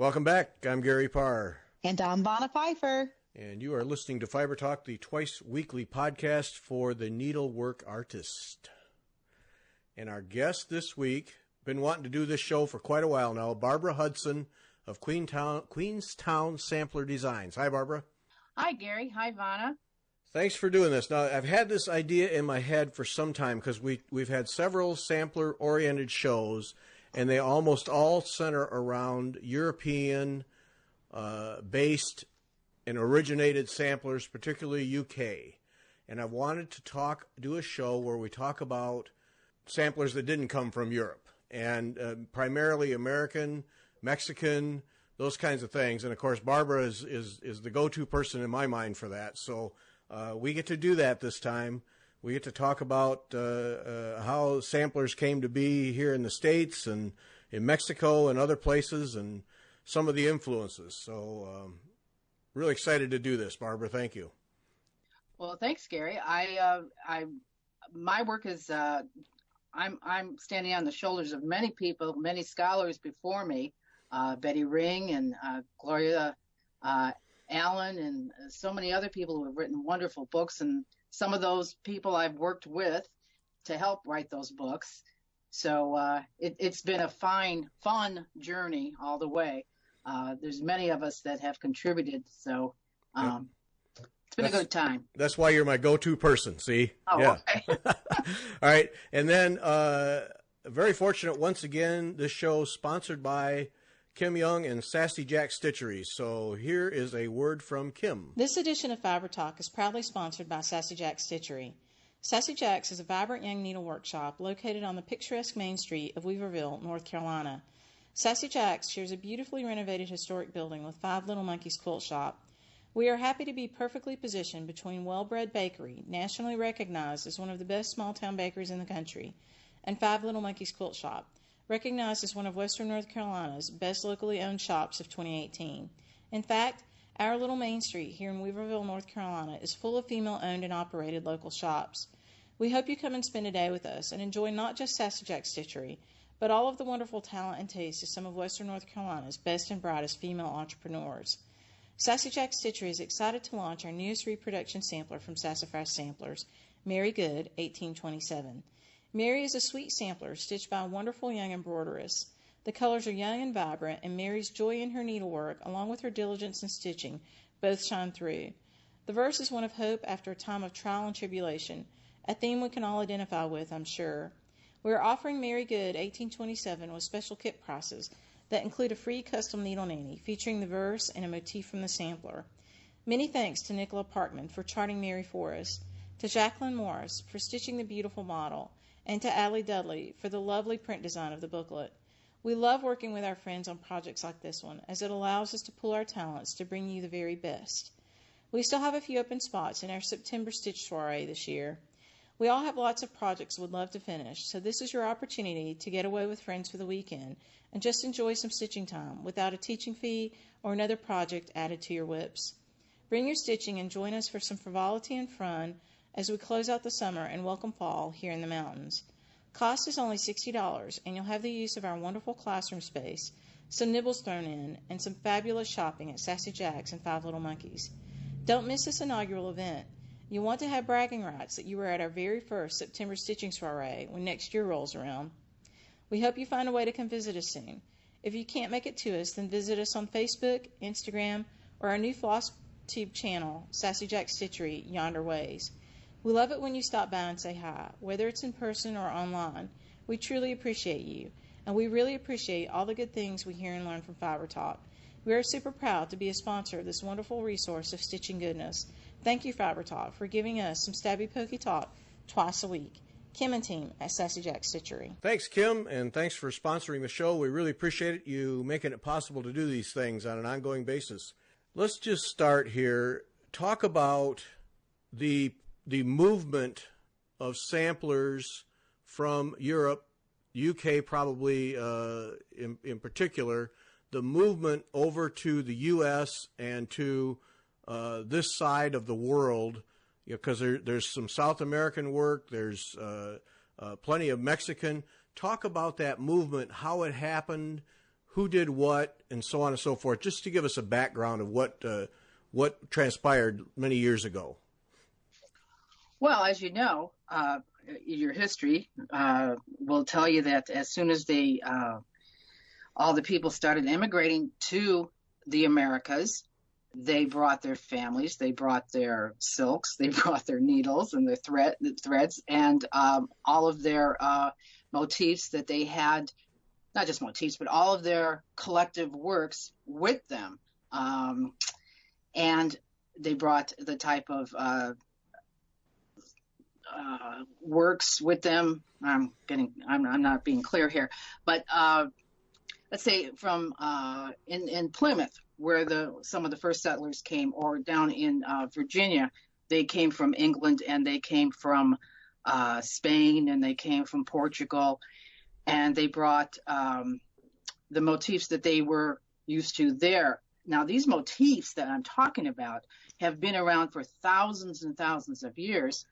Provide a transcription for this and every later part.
Welcome back. I'm Gary Parr. And I'm Vanna Pfeiffer. And you are listening to Fiber Talk, the twice-weekly podcast for the needlework artist. And our guest this week, been wanting to do this show for quite a while now, Barbara Hutson of Queenstown Sampler Designs. Hi, Barbara. Hi, Gary. Hi, Vanna. Thanks for doing this. Now, I've had this idea in my head for some time because we've had several sampler-oriented shows, and they almost all center around European-based and originated samplers, particularly UK. And I wanted to do a show where we talk about samplers that didn't come from Europe, and primarily American, Mexican, those kinds of things. And of course, Barbara is the go-to person in my mind for that. So we get to do that this time. We get to talk about how samplers came to be here in the States and in Mexico and other places, and some of the influences. So really excited to do this, Barbara. Thank you. Well, thanks, Gary. My work is I'm standing on the shoulders of many people, many scholars before me, Betty Ring and Gloria Allen, and so many other people who have written wonderful books. And some of those people I've worked with to help write those books. So it's been a fun journey all the way. There's many of us that have contributed. So it's been a good time. That's why you're my go-to person, see? Oh, yeah. Okay. All right. And then very fortunate, once again, this show sponsored by Kim Young and Sassy Jack Stitchery. So here is a word from Kim. This edition of Fiber Talk is proudly sponsored by Sassy Jack Stitchery. Sassy Jack's is a vibrant young needle workshop located on the picturesque main street of Weaverville, North Carolina. Sassy Jack's shares a beautifully renovated historic building with Five Little Monkeys Quilt Shop. We are happy to be perfectly positioned between Well-Bred Bakery, nationally recognized as one of the best small-town bakeries in the country, and Five Little Monkeys Quilt Shop, recognized as one of Western North Carolina's best locally owned shops of 2018. In fact, our little main street here in Weaverville, North Carolina is full of female-owned and operated local shops. We hope you come and spend a day with us and enjoy not just Sassy Jack Stitchery, but all of the wonderful talent and taste of some of Western North Carolina's best and brightest female entrepreneurs. Sassy Jack Stitchery is excited to launch our newest reproduction sampler from Sassafras Samplers, Mary Good, 1827. Mary is a sweet sampler stitched by a wonderful young embroideress. The colors are young and vibrant, and Mary's joy in her needlework, along with her diligence in stitching, both shine through. The verse is one of hope after a time of trial and tribulation, a theme we can all identify with, I'm sure. We are offering Mary Good 1827 with special kit prices that include a free custom needle nanny featuring the verse and a motif from the sampler. Many thanks to Nicola Parkman for charting Mary for us, to Jacqueline Morris for stitching the beautiful model, and to Allie Dudley for the lovely print design of the booklet. We love working with our friends on projects like this one, as it allows us to pool our talents to bring you the very best. We still have a few open spots in our September Stitch Soiree this year. We all have lots of projects we'd love to finish, so this is your opportunity to get away with friends for the weekend and just enjoy some stitching time without a teaching fee or another project added to your whips. Bring your stitching and join us for some frivolity and fun as we close out the summer and welcome fall here in the mountains. Cost is only $60, and you'll have the use of our wonderful classroom space, some nibbles thrown in, and some fabulous shopping at Sassy Jack's and Five Little Monkeys. Don't miss this inaugural event. You want to have bragging rights that you were at our very first September Stitching Soiree when next year rolls around. We hope you find a way to come visit us soon. If you can't make it to us, then visit us on Facebook, Instagram, or our new FlossTube channel, Sassy Jack Stitchery, Yonder Ways. We love it when you stop by and say hi, whether it's in person or online. We truly appreciate you, and we really appreciate all the good things we hear and learn from Fiber Talk. We are super proud to be a sponsor of this wonderful resource of stitching goodness. Thank you, Fiber Talk, for giving us some stabby pokey talk twice a week. Kim and team at Sassy Jack Stitchery. Thanks, Kim, and thanks for sponsoring the show. We really appreciate it, you making it possible to do these things on an ongoing basis. Let's just start here. Talk about the movement of samplers from Europe, UK probably in particular, the movement over to the U.S. and to this side of the world, because there's some South American work, there's plenty of Mexican. Talk about that movement, how it happened, who did what, and so on and so forth, just to give us a background of what transpired many years ago. Well, as you know, your history will tell you that as soon as all the people started immigrating to the Americas, they brought their families, they brought their silks, they brought their needles and their threads, and all of their motifs that they had, not just motifs, but all of their collective works with them. And they brought the type of works with them. I'm not being clear here, but let's say from in Plymouth, where some of the first settlers came, or down in Virginia, they came from England, and they came from Spain, and they came from Portugal, and they brought the motifs that they were used to there. Now, these motifs that I'm talking about have been around for thousands and thousands of years,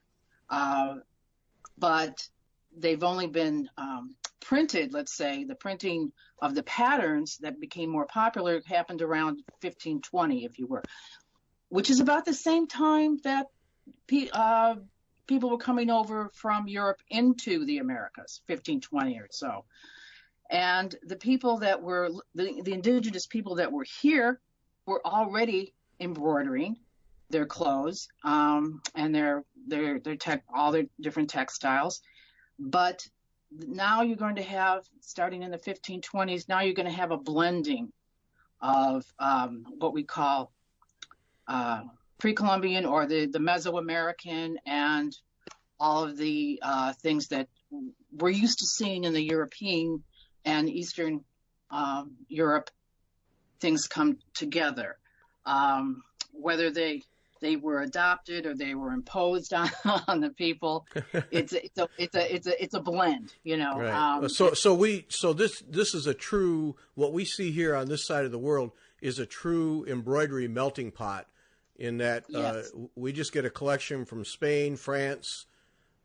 but they've only been printed. Let's say the printing of the patterns that became more popular happened around 1520, if you were, which is about the same time that people were coming over from Europe into the Americas, 1520 or so. And the people that were, the indigenous people that were here were already embroidering their clothes and all their different textiles. But now you're going to have, starting in the 1520s, now you're going to have a blending of what we call pre-Columbian, or the Mesoamerican, and all of the things that we're used to seeing in the European and Eastern Europe. Things come together, whether they were adopted or they were imposed on the people. It's a blend, you know. Right. So this is a true, what we see here on this side of the world is a true embroidery melting pot, in that yes. We just get a collection from Spain, France,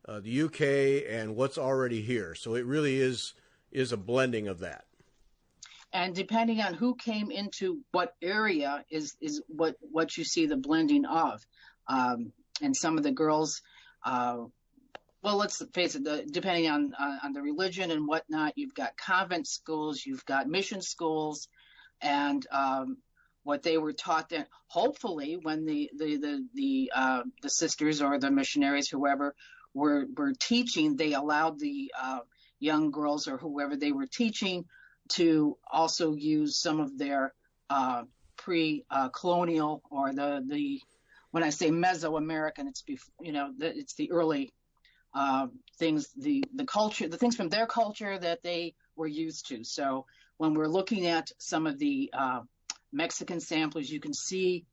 the UK, and what's already here. So it really is a blending of that. And depending on who came into what area is what you see the blending of. And some of the girls, well, let's face it, depending on the religion and whatnot, you've got convent schools, you've got mission schools, and what they were taught then, hopefully when the sisters or the missionaries, whoever, were teaching, they allowed the young girls or whoever they were teaching to also use some of their pre-colonial, or the when I say Mesoamerican, it's it's the early things, the culture, the things from their culture that they were used to. So when we're looking at some of the Mexican samplers, you can see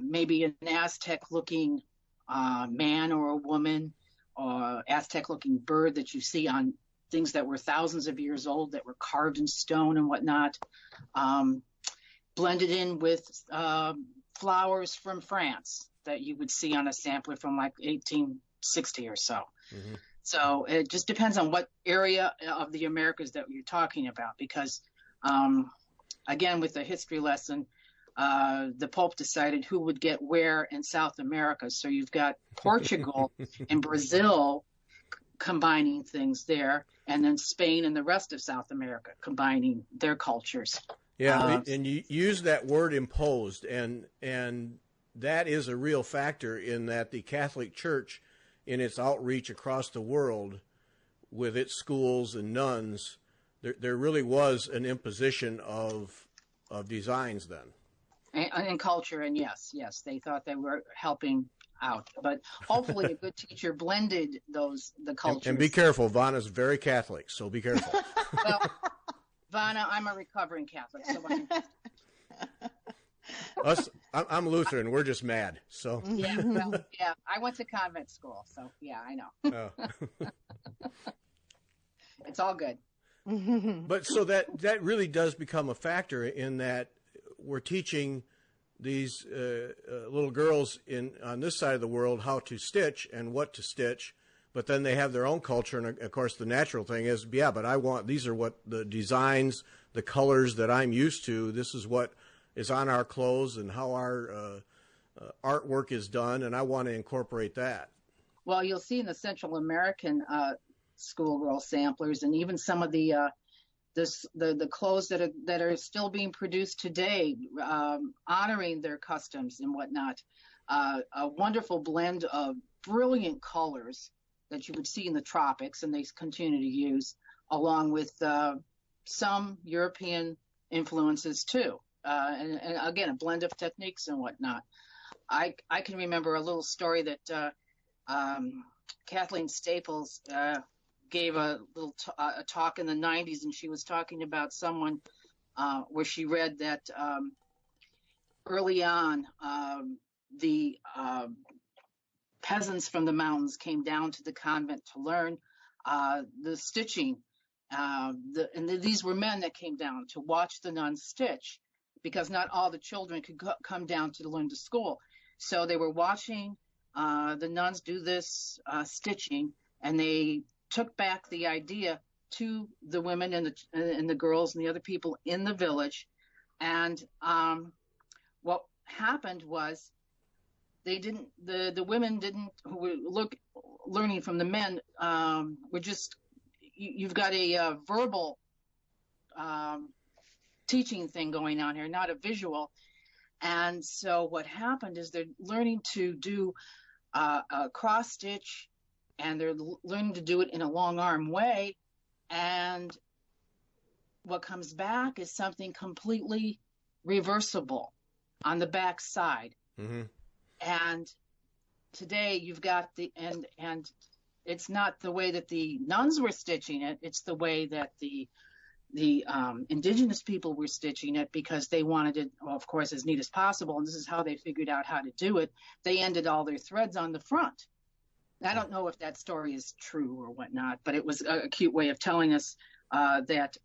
maybe an Aztec-looking man or a woman, or Aztec-looking bird that you see on things that were thousands of years old, that were carved in stone and whatnot, blended in with flowers from France that you would see on a sampler from like 1860 or so. Mm-hmm. So it just depends on what area of the Americas that you're talking about, because again, with the history lesson, the Pope decided who would get where in South America. So you've got Portugal and Brazil combining things there, and then Spain and the rest of South America combining their cultures. Yeah, and you use that word imposed, and that is a real factor in that the Catholic Church, in its outreach across the world with its schools and nuns, there really was an imposition of designs then. And culture, and yes, they thought they were helping out, but hopefully a good teacher blended the cultures. And be careful, Vanna's very Catholic, so be careful. Well, Vanna, I'm a recovering Catholic, so I'm Lutheran. We're just mad. So yeah, well, yeah, I went to convent school, so yeah, I know. Oh. It's all good. But so that really does become a factor in that we're teaching these little girls on this side of the world how to stitch and what to stitch, but then they have their own culture, and of course the natural thing is, yeah, but I want, these are what the designs, the colors that I'm used to. This is what is on our clothes and how our artwork is done, and I want to incorporate that. Well, you'll see in the Central American schoolgirl samplers, and even some of the clothes that are still being produced today, honoring their customs and whatnot. A wonderful blend of brilliant colors that you would see in the tropics, and they continue to use, along with some European influences too, and again, a blend of techniques and whatnot. I can remember a little story that Kathleen Staples gave a little a talk in the 90s, and she was talking about someone where she read that early on the peasants from the mountains came down to the convent to learn the stitching. These were men that came down to watch the nuns stitch, because not all the children could come down to learn to school. So they were watching the nuns do this stitching, and they took back the idea to the women and the girls and the other people in the village. And what happened was the women didn't, who were learning from the men, were just, you've got a verbal teaching thing going on here, not a visual. And so what happened is they're learning to do a cross stitch, and they're learning to do it in a long arm way. And what comes back is something completely reversible on the back side. Mm-hmm. And today you've got and it's not the way that the nuns were stitching it. It's the way that the indigenous people were stitching it, because they wanted it, well, of course, as neat as possible. And this is how they figured out how to do it. They ended all their threads on the front. I don't know if that story is true or whatnot, but it was a cute way of telling us that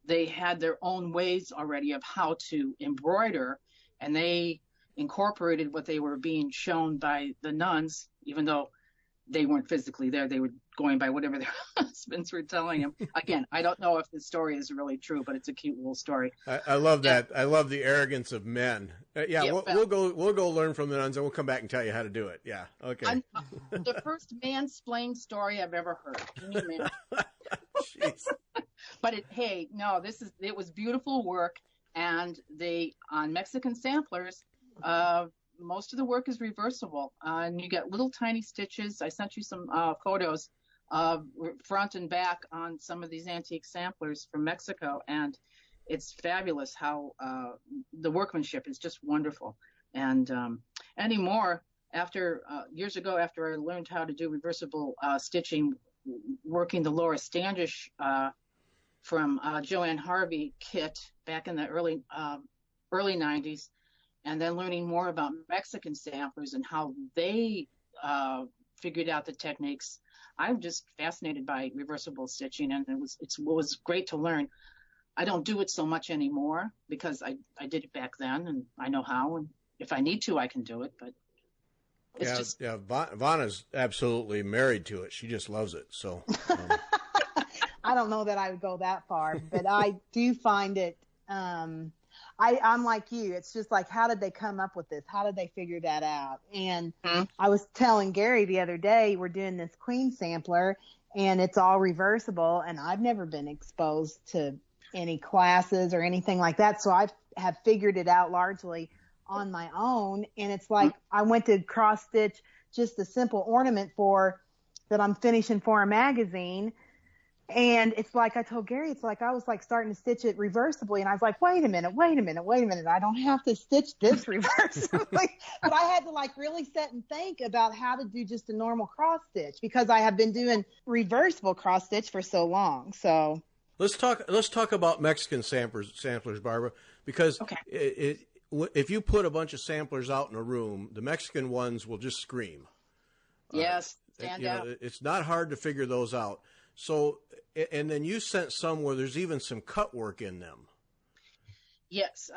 they had their own ways already of how to embroider, and they incorporated what they were being shown by the nuns, even though they weren't physically there. They were going by whatever their husbands were telling them. Again, I don't know if the story is really true, but it's a cute little story. I love that. I love the arrogance of men. We'll go learn from the nuns, and we'll come back and tell you how to do it. Yeah, okay. The first mansplained story I've ever heard. Can you imagine? Jeez. But it was beautiful work, and on Mexican samplers, most of the work is reversible, and you get little tiny stitches. I sent you some photos of front and back on some of these antique samplers from Mexico, and it's fabulous how the workmanship is just wonderful. And anymore, years ago, after I learned how to do reversible stitching, working the Laura Standish from Joanne Harvey kit back in the early 90s, and then learning more about Mexican samplers and how they figured out the techniques, I'm just fascinated by reversible stitching, and it was great to learn. I don't do it so much anymore because I did it back then, and I know how, and if I need to, I can do it. But it's Vanna's absolutely married to it. She just loves it. So I don't know that I would go that far, but I do find it. I'm like you. It's just like, how did they come up with this? How did they figure that out? And I was telling Gary the other day, we're doing this Queen sampler, and it's all reversible, and I've never been exposed to any classes or anything like that, so I have figured it out largely on my own. And it's like I went to cross stitch just a simple ornament that I'm finishing for a magazine. And it's like I told Gary, it's like I was like starting to stitch it reversibly, and I was like, wait a minute, I don't have to stitch this reversibly. But I had to like really sit and think about how to do just a normal cross stitch, because I have been doing reversible cross stitch for so long. So let's talk about Mexican samplers, Barbara, because if you put a bunch of samplers out in a room, the Mexican ones will just scream. Yes, stand out. It's not hard to figure those out. So, and then you sent some where there's even some cut work in them. Yes.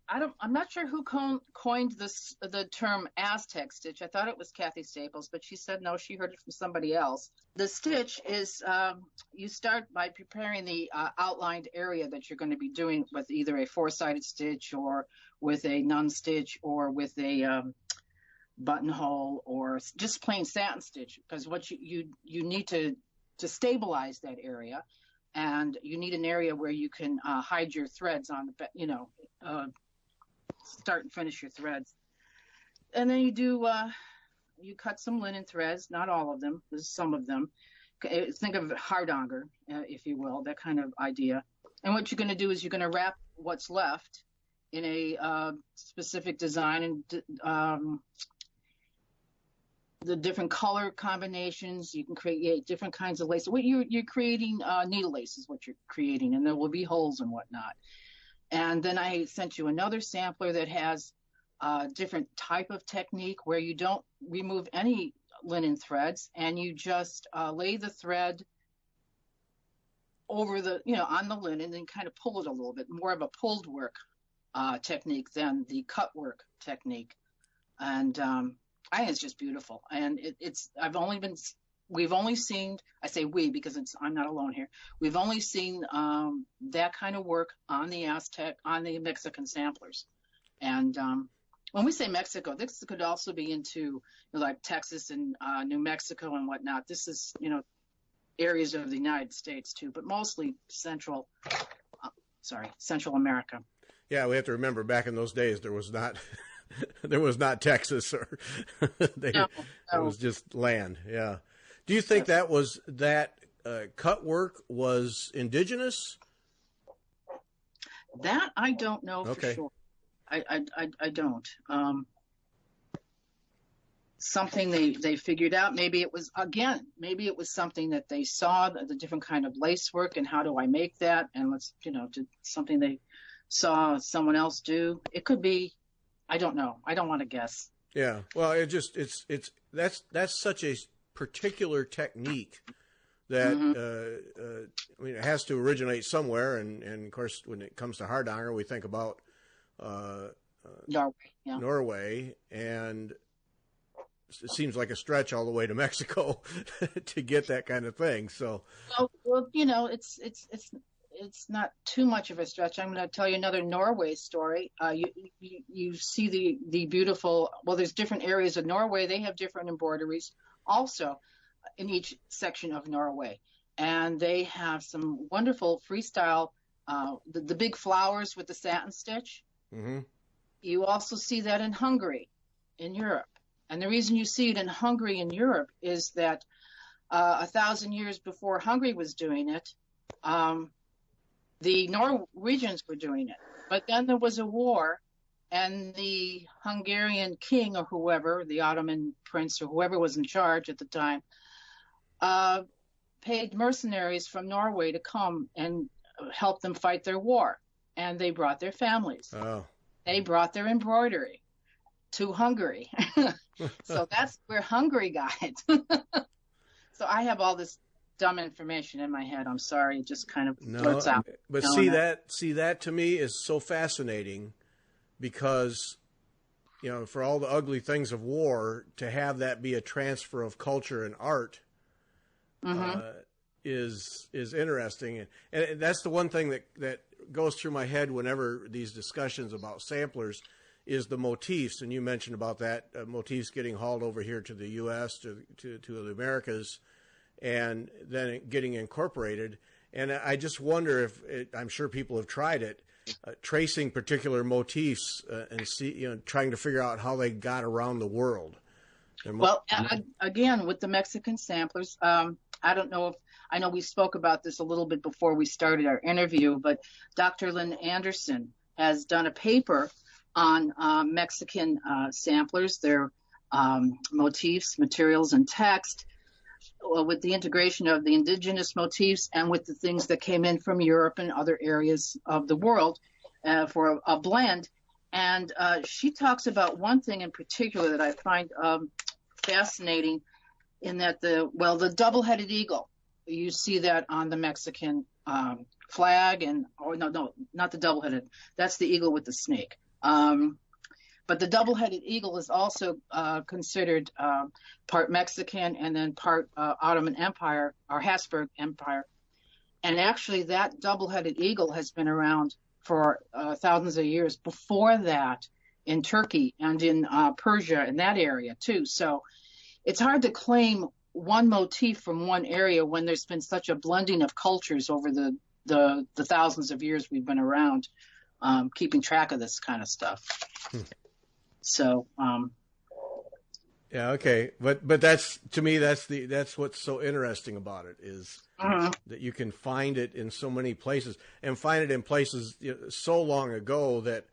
I'm not sure who coined the term Aztec stitch. I thought it was Kathy Staples, but she said no, she heard it from somebody else. The stitch is, you start by preparing the outlined area that you're going to be doing with either a four-sided stitch or with a nun stitch or with a buttonhole or just plain satin stitch, because what you need to stabilize that area, and you need an area where you can hide your threads on the, start and finish your threads. And then you cut some linen threads, not all of them, some of them. Think of hardanger, if you will, that kind of idea. And what you're going to do is you're going to wrap what's left in a specific design, and the different color combinations. You can create different kinds of lace. What you're creating, needle lace is what you're creating, and there will be holes and whatnot. And then I sent you another sampler that has a different type of technique where you don't remove any linen threads, and you just lay the thread over the, on the linen, and kind of pull it a little bit, more of a pulled work technique than the cut work technique. And I think it's just beautiful. And we've only seen, I say we because I'm not alone here, we've only seen that kind of work on the Aztec, on the Mexican samplers. And when we say Mexico, this could also be into like Texas and New Mexico and whatnot. This is, areas of the United States too, but mostly Central America. Yeah, we have to remember back in those days there was not Texas or it was just land. Yeah. Do you think that cut work was indigenous? That I don't know for sure. I don't. Something they figured out. Maybe it was something that they saw, the different kind of lace work, and how do I make that? And let's, something they saw someone else do. It could be. I don't know. I don't want to guess. Yeah. Well, that's such a particular technique that it has to originate somewhere, and of course when it comes to hardanger, we think about Norway, and it seems like a stretch all the way to Mexico to get that kind of thing. So well, it's not too much of a stretch. I'm going to tell you another Norway story. You see the beautiful, well, there's different areas of Norway. They have different embroideries also in each section of Norway. And they have some wonderful freestyle, the big flowers with the satin stitch. Mm-hmm. You also see that in Hungary, in Europe. And the reason you see it in Hungary in Europe is that 1,000 years before Hungary was doing it, the Norwegians were doing it. But then there was a war, and the Hungarian king or whoever, the Ottoman prince or whoever was in charge at the time, paid mercenaries from Norway to come and help them fight their war. And they brought their families. Oh. They brought their embroidery to Hungary. So that's where Hungary got it. So I have all this dumb information in my head. I'm sorry, it just kind of blurts out. But see that to me is so fascinating, because for all the ugly things of war, to have that be a transfer of culture and art is interesting. And that's the one thing that goes through my head whenever these discussions about samplers is the motifs. And you mentioned about that, motifs getting hauled over here to the U.S., to the Americas, and then getting incorporated. And I just wonder I'm sure people have tried it, tracing particular motifs and trying to figure out how they got around the world. Well, again, with the Mexican samplers, I don't know I know we spoke about this a little bit before we started our interview, but Dr. Lynn Anderson has done a paper on Mexican samplers, their motifs, materials, and text, with the integration of the indigenous motifs and with the things that came in from Europe and other areas of the world for a blend. And she talks about one thing in particular that I find fascinating, in that the double-headed eagle, you see that on the Mexican flag, and no, not the double-headed. That's the eagle with the snake. But the double-headed eagle is also considered part Mexican and then part Ottoman Empire or Habsburg Empire. And actually, that double-headed eagle has been around for thousands of years before that in Turkey and in Persia and that area too. So it's hard to claim one motif from one area when there's been such a blending of cultures over the thousands of years we've been around, keeping track of this kind of stuff. So, yeah, okay, but that's, to me, that's what's so interesting about it is that you can find it in so many places and find it in places so long ago that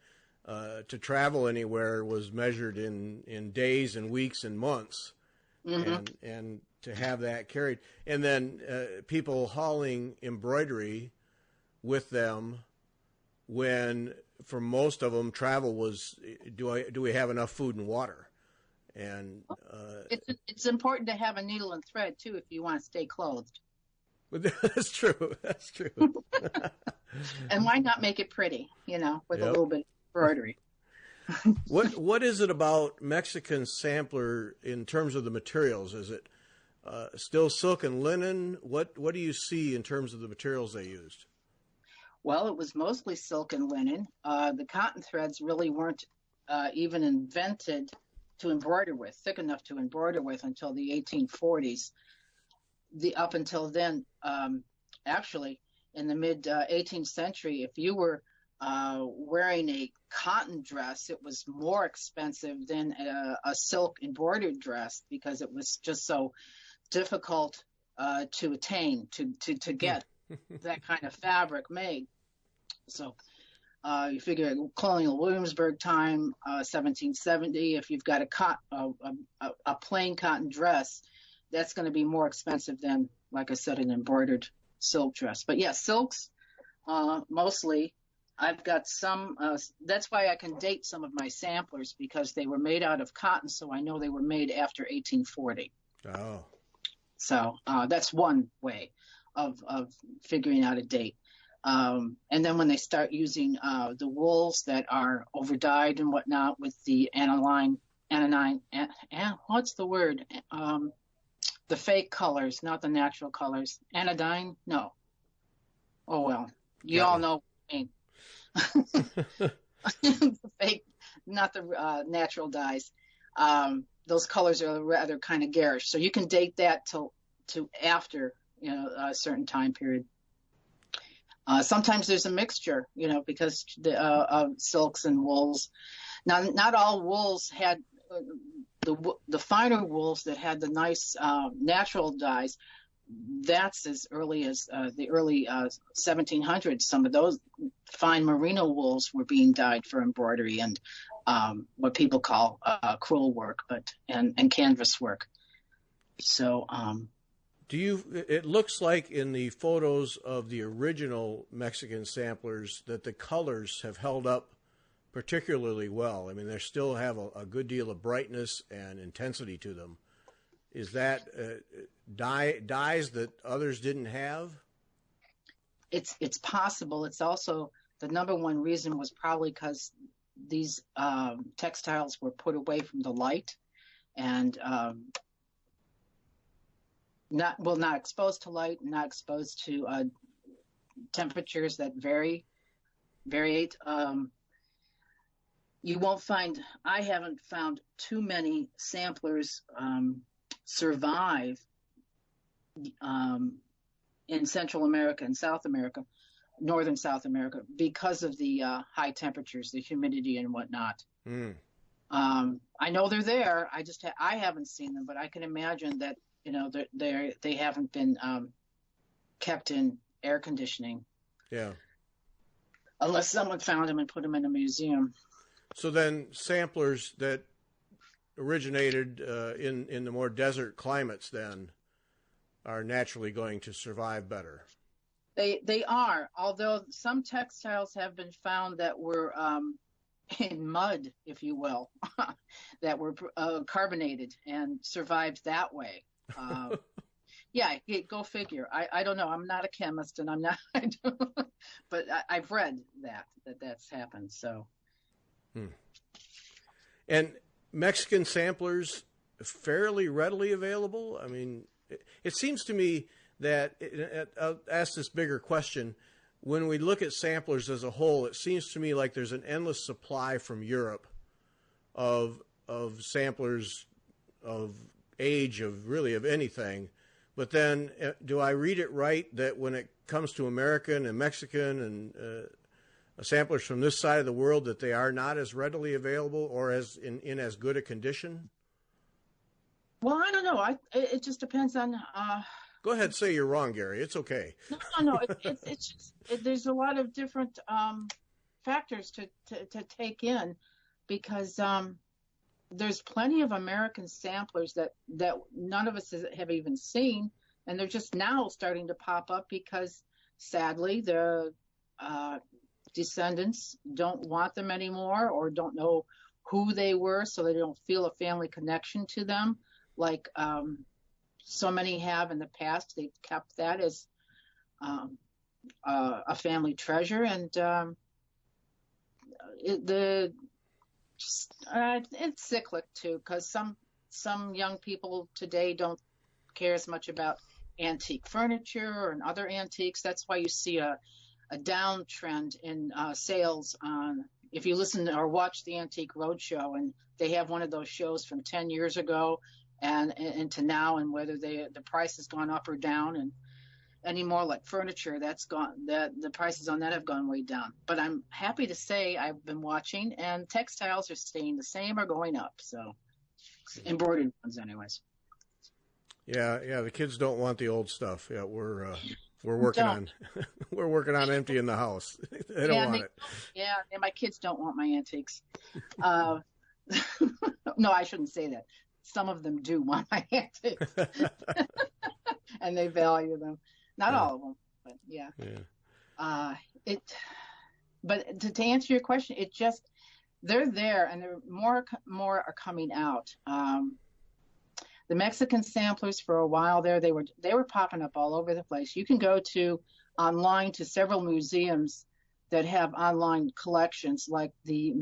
to travel anywhere was measured in days and weeks and months, and to have that carried, and then people hauling embroidery with them when, for most of them, travel was, do we have enough food and water? And it's important to have a needle and thread too if you want to stay clothed. That's true. That's true. And why not make it pretty, with a little bit of embroidery? What is it about Mexican sampler in terms of the materials? Is it still silk and linen? What do you see in terms of the materials they used? Well, it was mostly silk and linen. The cotton threads really weren't even invented to embroider with, thick enough to embroider with until the 1840s. Up until then, actually, in the mid 18th century, if you were wearing a cotton dress, it was more expensive than a silk embroidered dress because it was just so difficult to attain, to get that kind of fabric made. So you figure colonial Williamsburg time, 1770, if you've got a plain cotton dress, that's going to be more expensive than, like I said, an embroidered silk dress. But yeah, silks, mostly. I've got some, that's why I can date some of my samplers, because they were made out of cotton, so I know they were made after 1840. Oh. So that's one way of figuring out a date. And then when they start using the wools that are overdyed and whatnot with the what's the word? The fake colors, not the natural colors. Anodyne? No. Oh, well, you all know what I mean. The fake, not the natural dyes. Those colors are rather kind of garish. So you can date that to after, a certain time period. Sometimes there's a mixture, because of silks and wools. Now, not all wools had the finer wools that had the nice natural dyes. That's as early as the early 1700s. Some of those fine merino wools were being dyed for embroidery and what people call crewel work, and canvas work. So. It looks like in the photos of the original Mexican samplers that the colors have held up particularly well. I mean, they still have a good deal of brightness and intensity to them. Is that dyes that others didn't have? It's possible. It's also, the number one reason was probably because these textiles were put away from the light and not exposed to light, not exposed to temperatures that variate. I haven't found too many samplers survive in Central America and South America, Northern South America, because of the high temperatures, the humidity and whatnot. I know they're there. I haven't seen them, but I can imagine that they haven't been kept in air conditioning. Yeah. Unless someone found them and put them in a museum. So then samplers that originated in the more desert climates then are naturally going to survive better. They are, although some textiles have been found that were in mud, if you will, that were carbonated and survived that way. Yeah, go figure. I don't know. I'm not a chemist, and I'm not. But I've read that's happened. So, And Mexican samplers fairly readily available? I mean, it seems to me that, I'll ask this bigger question, when we look at samplers as a whole, it seems to me like there's an endless supply from Europe of samplers of age, of anything. But then, do I read it right that when it comes to American and Mexican and samplers from this side of the world, that they are not as readily available or as in as good a condition? Well, I don't know. It just depends on. Go ahead, say you're wrong, Gary. It's okay. No. It's just there's a lot of different factors to take in, because there's plenty of American samplers that none of us have even seen, and they're just now starting to pop up because, sadly, the descendants don't want them anymore or don't know who they were, so they don't feel a family connection to them like so many have in the past. They've kept that as a family treasure, and it's cyclic too, because some young people today don't care as much about antique furniture and other antiques. That's why you see a downtrend in sales on, if you listen or watch the Antique Roadshow, and they have one of those shows from 10 years ago and to now, and whether the price has gone up or down, and anymore like furniture, that's gone, that the prices on that have gone way down. But I'm happy to say I've been watching, and textiles are staying the same or going up. So embroidered ones anyways. Yeah, the kids don't want the old stuff. Yeah, we're working on we're working on emptying the house. They don't want it. Yeah, and my kids don't want my antiques. No, I shouldn't say that. Some of them do want my antiques, and they value them. Not all of them, but yeah. But to answer your question, it just, they're there, and there more are coming out. The Mexican samplers, for a while there, they were popping up all over the place. You can go online to several museums that have online collections, like the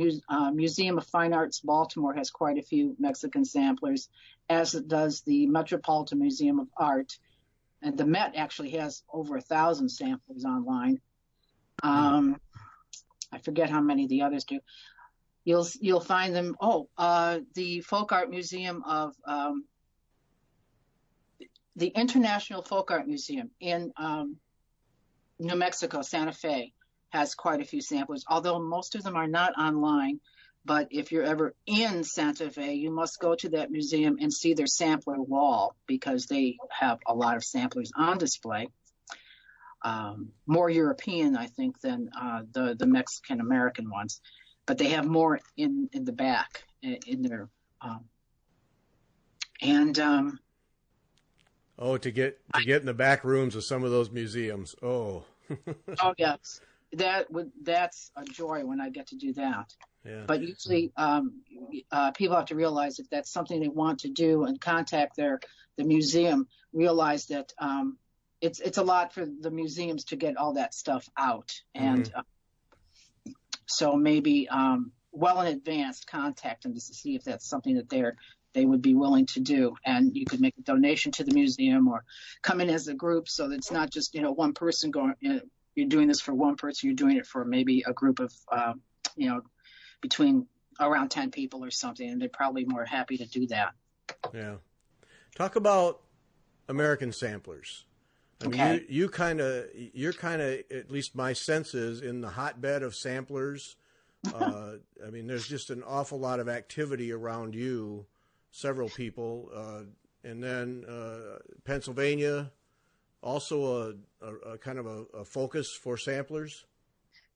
Museum of Fine Arts Baltimore has quite a few Mexican samplers, as does the Metropolitan Museum of Art. And the Met actually has over 1,000 samplers online. I forget how many the others do. You'll find them. The Folk Art Museum of the International Folk Art Museum in New Mexico, Santa Fe, has quite a few samplers, although most of them are not online. But if you're ever in Santa Fe, you must go to that museum and see their sampler wall, because they have a lot of samplers on display. More European, I think, than the Mexican-American ones. But they have more in the back, in their... to get in the back rooms of some of those museums. Oh. Oh, yes. That's a joy when I get to do that. Yeah. But usually people have to realize if that's something they want to do and contact the museum, realize that it's a lot for the museums to get all that stuff out. And so maybe well in advance, contact them to see if that's something that they would be willing to do. And you could make a donation to the museum or come in as a group, so that it's not just, one person going, you're doing this for one person, you're doing it for maybe a group of, between around 10 people or something, and they're probably more happy to do that. Yeah. Talk about American samplers. I mean, you're kind of, at least my sense is, in the hotbed of samplers. I mean, there's just an awful lot of activity around you, several people, and then Pennsylvania, also a kind of a focus for samplers.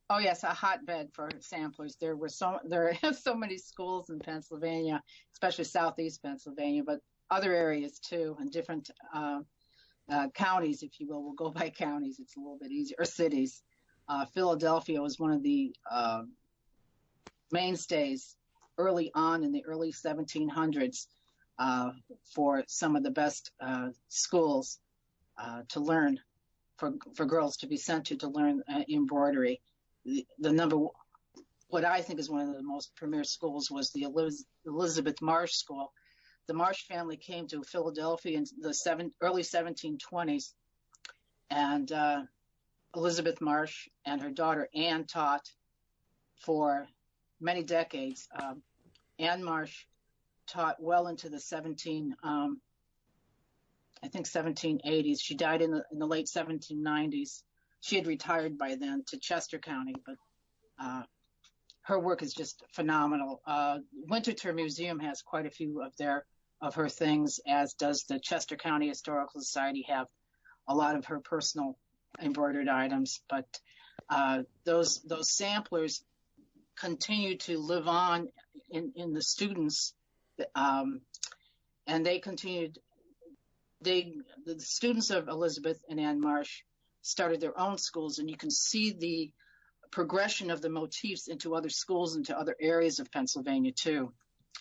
Oh yes, a hotbed for samplers. There are so many schools in Pennsylvania, especially southeast Pennsylvania, but other areas too, and different counties, if you will. We'll go by counties. It's a little bit easier, or cities. Philadelphia was one of the mainstays early on in the early 1700s for some of the best schools to learn, for girls to be sent to learn embroidery. The what I think is one of the most premier schools was the Elizabeth Marsh School. The Marsh family came to Philadelphia in the early 1720s, and Elizabeth Marsh and her daughter Anne taught for many decades. Anne Marsh taught well into the 1780s. She died in the late 1790s. She had retired by then to Chester County, but her work is just phenomenal. Winterthur Museum has quite a few of her things, as does the Chester County Historical Society have a lot of her personal embroidered items. But those samplers continue to live on in the students, and they continued. The students of Elizabeth and Anne Marsh started their own schools, and you can see the progression of the motifs into other schools, into other areas of Pennsylvania too,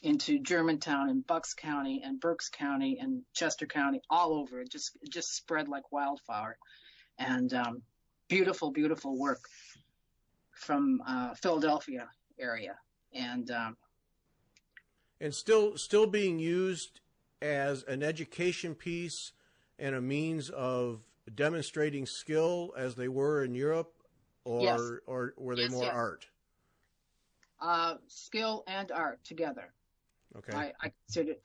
into Germantown and Bucks County and Berks County and Chester County, all over. It just spread like wildfire, and beautiful, beautiful work from Philadelphia area, and still being used as an education piece and a means of demonstrating skill as they were in Europe, or yes. or were they more art? Skill and art together. Okay.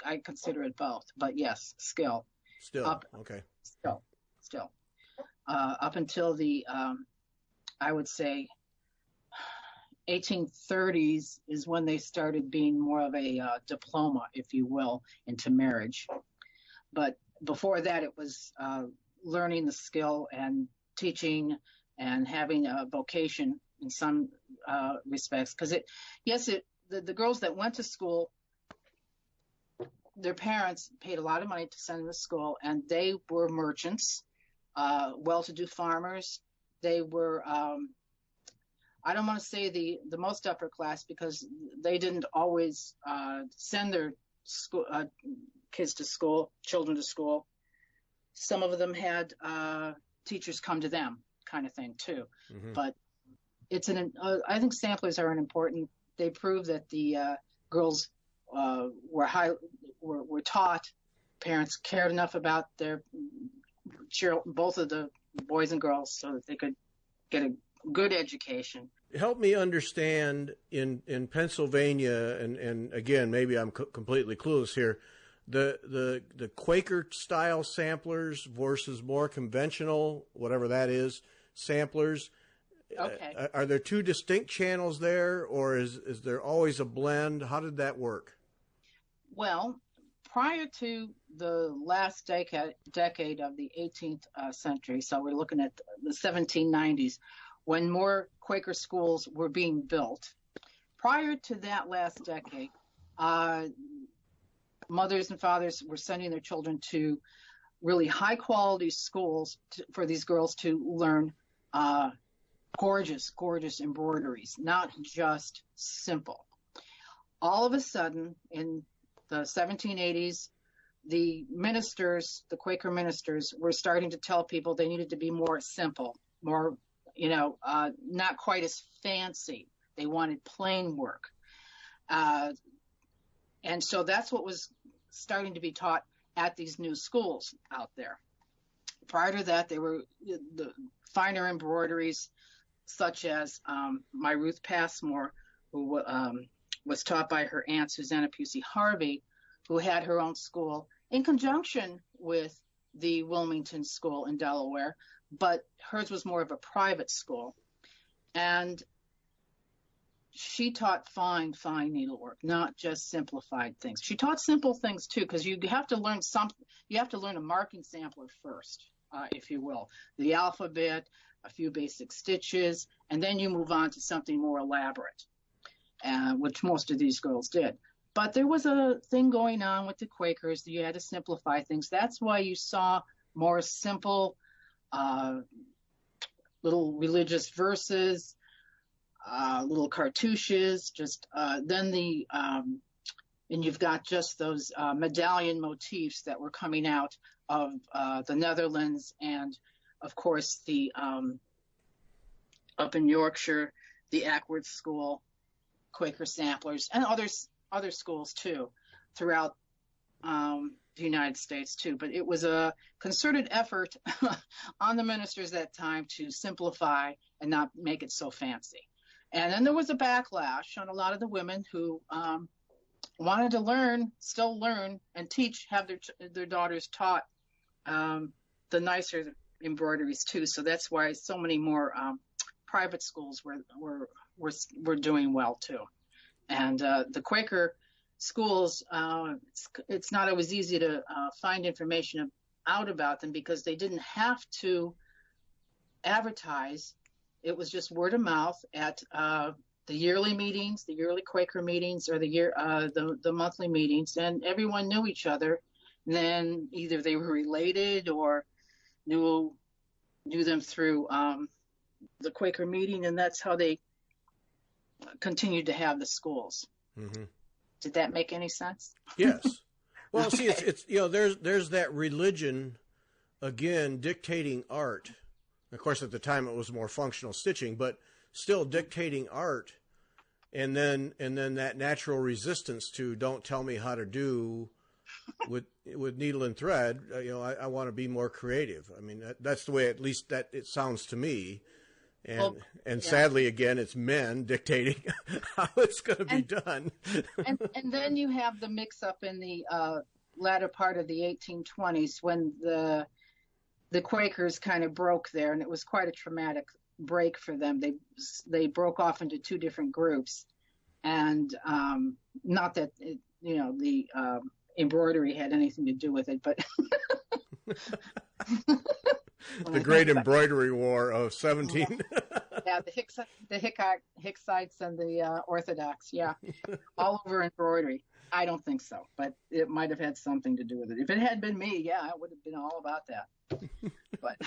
I consider it both, but yes, skill. Still. Okay. Still. Up until the I would say 1830s is when they started being more of a diploma, if you will, into marriage. But before that, it was learning the skill and teaching and having a vocation in some respects. Because the girls that went to school, their parents paid a lot of money to send them to school, and they were merchants, well-to-do farmers. They were, I don't want to say the most upper class, because they didn't always send their kids to school, children to school. Some of them had teachers come to them, kind of thing too. Mm-hmm. But I think samplers are important. They prove that the girls were taught. Parents cared enough about their both of the boys and girls, so that they could get a good education. Help me understand in Pennsylvania, and again, maybe I'm completely clueless here, the Quaker style samplers versus more conventional, whatever that is, samplers. Okay. Are there two distinct channels there, or is there always a blend? How did that work? Well, prior to the last decade of the 18th century, so we're looking at the 1790s, when more Quaker schools were being built. Prior to that last decade, mothers and fathers were sending their children to really high-quality schools for these girls to learn gorgeous, gorgeous embroideries, not just simple. All of a sudden, in the 1780s, the ministers, the Quaker ministers, were starting to tell people they needed to be more simple, more, not quite as fancy. They wanted plain work. And so that's what was starting to be taught at these new schools out there. Prior to that, they were the finer embroideries, such as my Ruth Passmore, who was taught by her aunt, Susanna Pusey Harvey, who had her own school in conjunction with the Wilmington School in Delaware, but hers was more of a private school. And she taught fine needlework, not just simplified things. She taught simple things too, because you have to learn you have to learn a marking sampler first, if you will, the alphabet, a few basic stitches, and then you move on to something more elaborate, which most of these girls did. But there was a thing going on with the Quakers that you had to simplify things. That's why you saw more simple little religious verses, little cartouches, and you've got just those medallion motifs that were coming out of the Netherlands, and of course the up in Yorkshire, the Ackworth School, Quaker samplers and other schools too throughout the United States too. But it was a concerted effort on the ministers that time to simplify and not make it so fancy. And then there was a backlash on a lot of the women who wanted to still learn and teach, have their daughters taught the nicer embroideries too. So that's why so many more private schools were doing well too. And the Quaker schools, it's not always easy to find information out about them because they didn't have to advertise. It was just word of mouth at the yearly meetings, the yearly Quaker meetings, or the monthly meetings, and everyone knew each other. And then either they were related or knew them through the Quaker meeting, and that's how they continued to have the schools. Mm-hmm. Did that make any sense? Yes. Well, okay. See, it's there's that religion again dictating art. Of course, at the time it was more functional stitching, but still dictating art, and then that natural resistance to don't tell me how to do with needle and thread. I want to be more creative. I mean, that's the way, at least that it sounds to me. And sadly, again, it's men dictating how it's going to be done. and then you have the mix-up in the latter part of the 1820s when the Quakers kind of broke there, and it was quite a traumatic break for them. They broke off into two different groups, and not that the embroidery had anything to do with it, but the Great Embroidery War of 17. Yeah, the Hicksites and the Orthodox, all over embroidery. I don't think so, but it might have had something to do with it. If it had been me, I would have been all about that. But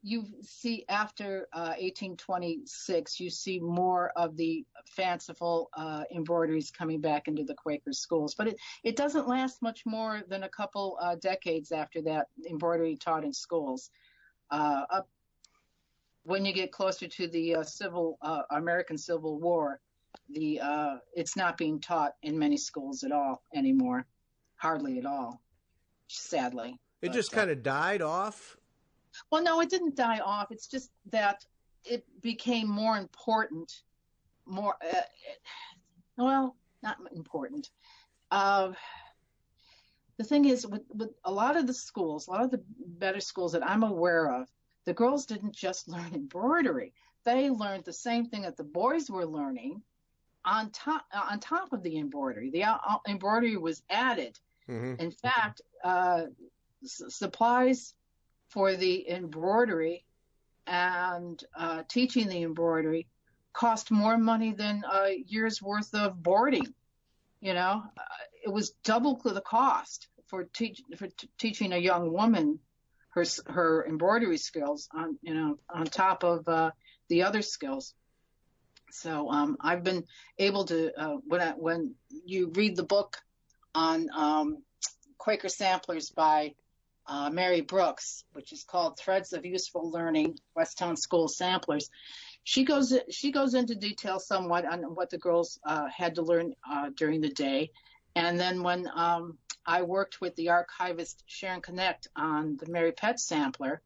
you see, after 1826, you see more of the fanciful embroideries coming back into the Quaker schools. But it doesn't last much more than a couple decades after that, embroidery taught in schools. Up when you get closer to the American Civil War, it's not being taught in many schools at all anymore, hardly at all, sadly. It just kind of died off? Well, no, it didn't die off. It's just that it became more important, not important. The thing is, with a lot of the schools, a lot of the better schools that I'm aware of, the girls didn't just learn embroidery. They learned the same thing that the boys were learning on top of the embroidery. The embroidery was added. Mm-hmm. In fact, supplies for the embroidery and teaching the embroidery cost more money than a year's worth of boarding. It was double the cost for teaching a young woman her embroidery skills on top of the other skills. So I've been able to when you read the book on Quaker samplers by Mary Brooks, which is called Threads of Useful Learning, Westtown School Samplers. She goes into detail somewhat on what the girls had to learn during the day. And then when I worked with the archivist Sharon Connect on the Mary Pet Sampler,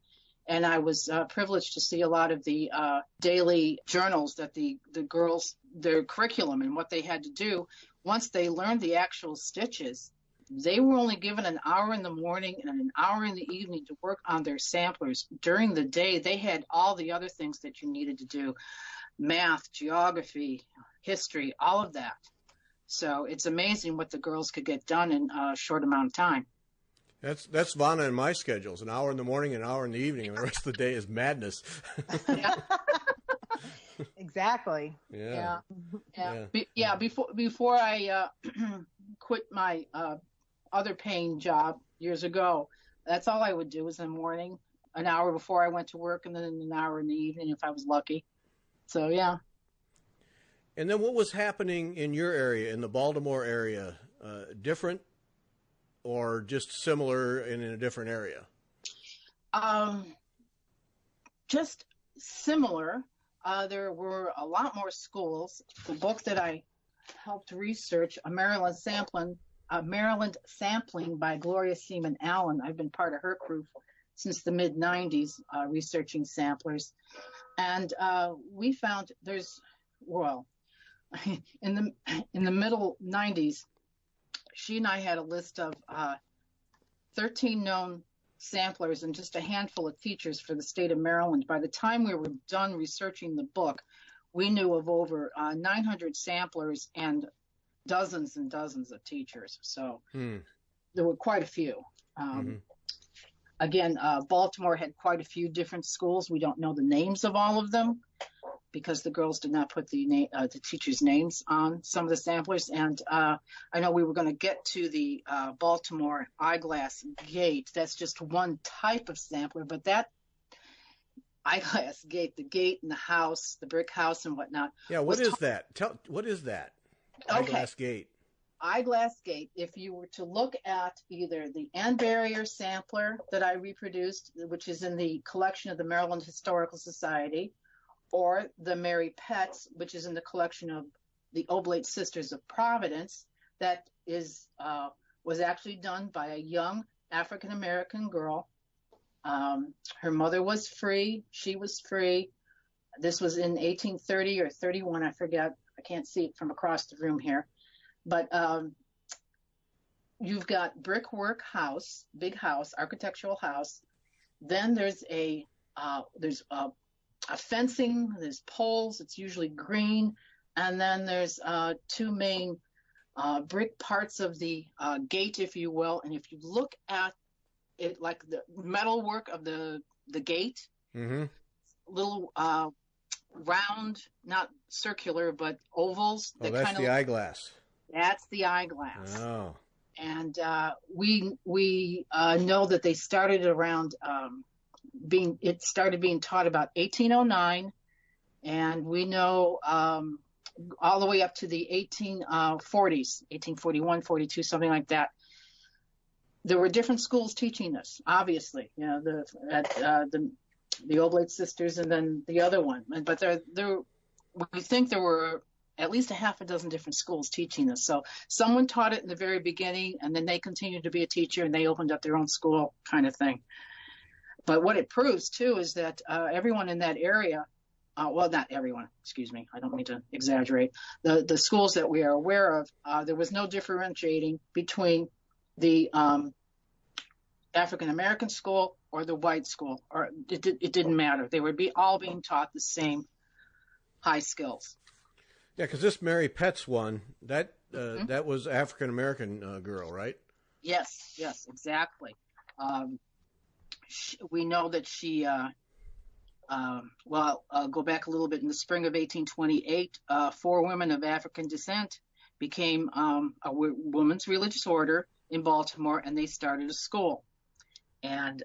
and I was privileged to see a lot of the daily journals that the girls, their curriculum and what they had to do. Once they learned the actual stitches, they were only given an hour in the morning and an hour in the evening to work on their samplers. During the day, they had all the other things that you needed to do, math, geography, history, all of that. So it's amazing what the girls could get done in a short amount of time. That's Vonna and my schedules, an hour in the morning, an hour in the evening, and the rest of the day is madness. Exactly. Yeah. Before I quit my other paying job years ago, that's all I would do was in the morning, an hour before I went to work, and then an hour in the evening if I was lucky. So, yeah. And then what was happening in your area, in the Baltimore area? Different or just similar and in a different area? Just similar. there were a lot more schools. The book that I helped research, Maryland Sampling by Gloria Seaman Allen. I've been part of her crew since the mid 90s, researching samplers. And we found in the middle 90s, she and I had a list of 13 known samplers and just a handful of teachers for the state of Maryland. By the time we were done researching the book, we knew of over 900 samplers and dozens and dozens of teachers. So there were quite a few. Again, Baltimore had quite a few different schools. We don't know the names of all of them because the girls did not put the teachers' names on some of the samplers. And I know we were going to get to the Baltimore eyeglass gate. That's just one type of sampler, but that eyeglass gate, the gate and the house, the brick house and whatnot. Yeah, what is that? What is that? Eyeglass gate. Eyeglass gate, if you were to look at either the end barrier sampler that I reproduced, which is in the collection of the Maryland Historical Society, or the Mary Petts, which is in the collection of the Oblate Sisters of Providence, that was actually done by a young African-American girl. Her mother was free. She was free. This was in 1830 or 31, I forget. I can't see it from across the room here. But you've got brickwork house, big house, architectural house. Then there's a fencing, there's poles, it's usually green. And then there's two main brick parts of the gate, if you will. And if you look at it, like the metal work of the gate, little round, not circular, but ovals. Oh, that's the eyeglass. That's the eyeglass. Oh. And we know that they started around it started being taught about 1809, and we know all the way up to the 1840s, 1841, 42, something like that. There were different schools teaching this, obviously. You know, the Oblate Sisters and then the other one. But we think there were at least a half a dozen different schools teaching this. So someone taught it in the very beginning, and then they continued to be a teacher, and they opened up their own school kind of thing. But what it proves, too, is that everyone in that area, well, not everyone, excuse me, I don't mean to exaggerate, the schools that we are aware of, there was no differentiating between the African-American school or the white school, or it didn't matter. They were all being taught the same high skills. Yeah, because this Mary Petts one, that was African-American girl, right? Yes, exactly. We know that she, I'll go back a little bit. In the spring of 1828, 4 women of African descent became a women's religious order in Baltimore, and they started a school. And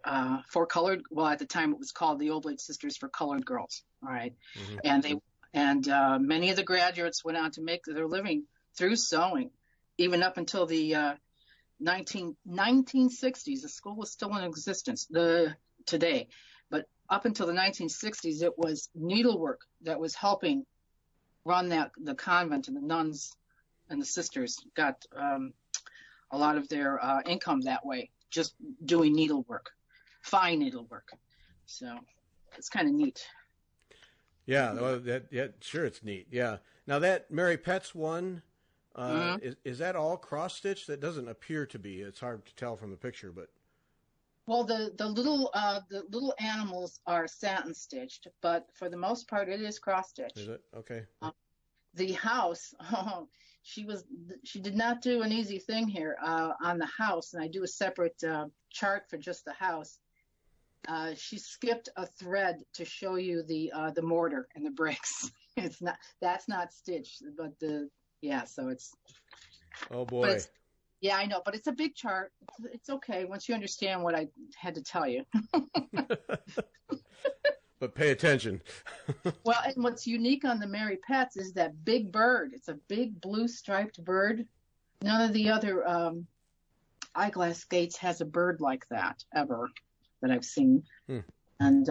for colored, well, at the time it was called the Oblate Sisters for Colored Girls. All right. And many of the graduates went on to make their living through sewing, even up until the 1960s. The school was still in existence today, but up until the 1960s, it was needlework that was helping run the convent, and the nuns and the sisters got a lot of their income that way, just doing needlework, fine needlework. So it's kind of neat. Yeah, well, sure, it's neat. Yeah. Now that Mary Petts one, is that all cross stitch? That doesn't appear to be. It's hard to tell from the picture, but. Well, the little animals are satin stitched, but for the most part, it is cross stitch. Is it? Okay. The house, she did not do an easy thing here on the house, and I do a separate chart for just the house. She skipped a thread to show you the mortar and the bricks. That's not stitched, but so it's. Oh boy. Yeah, I know, but it's a big chart. It's okay once you understand what I had to tell you. But pay attention. Well, and what's unique on the Mary Petts is that big bird. It's a big blue striped bird. None of the other eyeglass gates has a bird like that ever that I've seen. And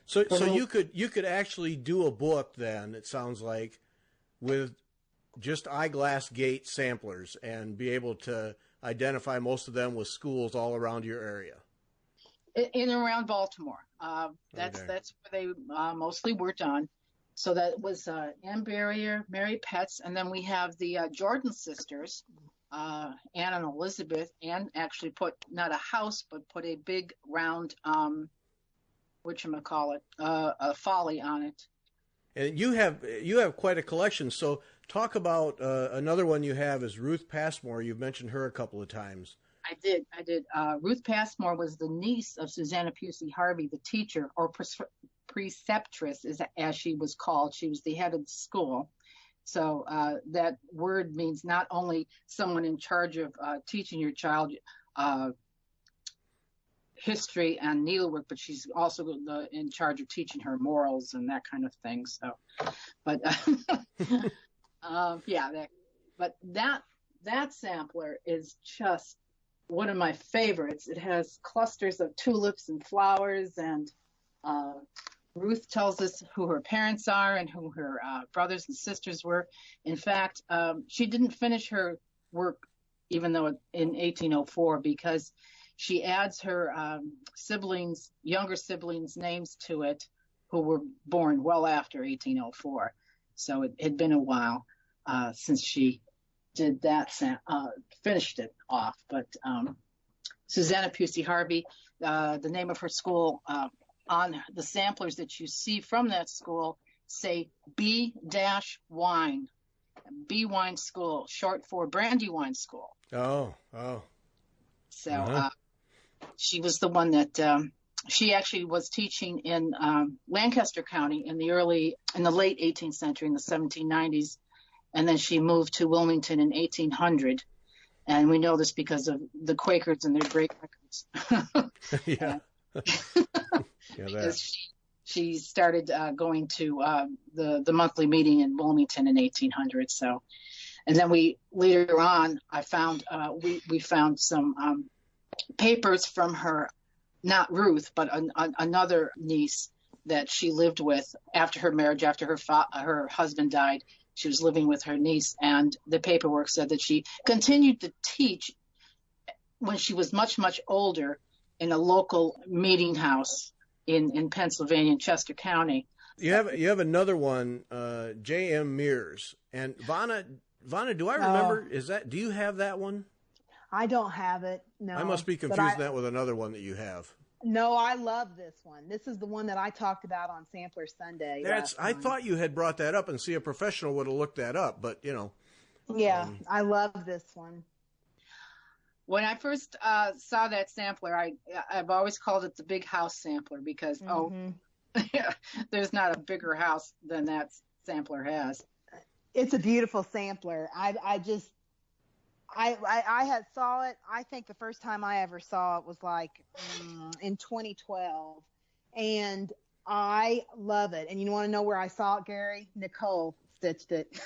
So you could actually do a book then, it sounds like, with just eyeglass gate samplers and be able to identify most of them with schools all around your area. In and around Baltimore. That's where they mostly worked on. So that was Ann Barrier, Mary Petz, and then we have the Jordan sisters, Ann and Elizabeth. Ann actually put not a house, but put a big round, a folly on it. And you have quite a collection. So talk about another one you have is Ruth Passmore. You've mentioned her a couple of times. I did. Ruth Passmore was the niece of Susanna Pusey Harvey, the teacher, or preceptress, as she was called. She was the head of the school. So that word means not only someone in charge of teaching your child history and needlework, but she's also in charge of teaching her morals and that kind of thing. So, but that sampler is just one of my favorites. It has clusters of tulips and flowers, and Ruth tells us who her parents are and who her brothers and sisters were. In fact, she didn't finish her work, even though in 1804, because she adds her younger siblings' names to it, who were born well after 1804. So it had been a while since she did that, finished it off. But Susanna Pusey Harvey, the name of her school, on the samplers that you see from that school say B-Wine, B Wine School, short for Brandywine School. Oh. So she was the one that she actually was teaching in Lancaster County in the late 18th century, in the 1790s. And then she moved to Wilmington in 1800. And we know this because of the Quakers and their great records. Yeah. Because she started going to the monthly meeting in Wilmington in 1800. So, and then later on, we found some papers from her, not Ruth, but another niece that she lived with after her marriage, after her husband died. She was living with her niece, and the paperwork said that she continued to teach when she was much, much older in a local meeting house in Pennsylvania, in Chester County. You have another one, J.M. Mears. And Vanna, do I remember, do you have that one? I don't have it, no. I must be confusing that with another one that you have. No, I love this one. This is the one that I talked about on Sampler Sunday. I thought you had brought that up, and see, a professional would have looked that up, but Yeah, I love this one. When I first saw that sampler, I've always called it the big house sampler because, there's not a bigger house than that sampler has. It's a beautiful sampler. I had saw it. I think the first time I ever saw it was like in 2012, and I love it. And you want to know where I saw it, Gary? Nicole stitched it.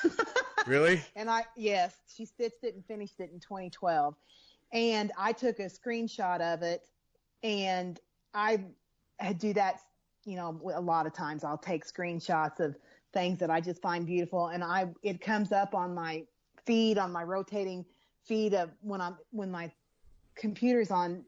Really? And yes, she stitched it and finished it in 2012. And I took a screenshot of it, and I do that. A lot of times I'll take screenshots of things that I just find beautiful, and it comes up on my feed, on my rotating feed of when my computer's on,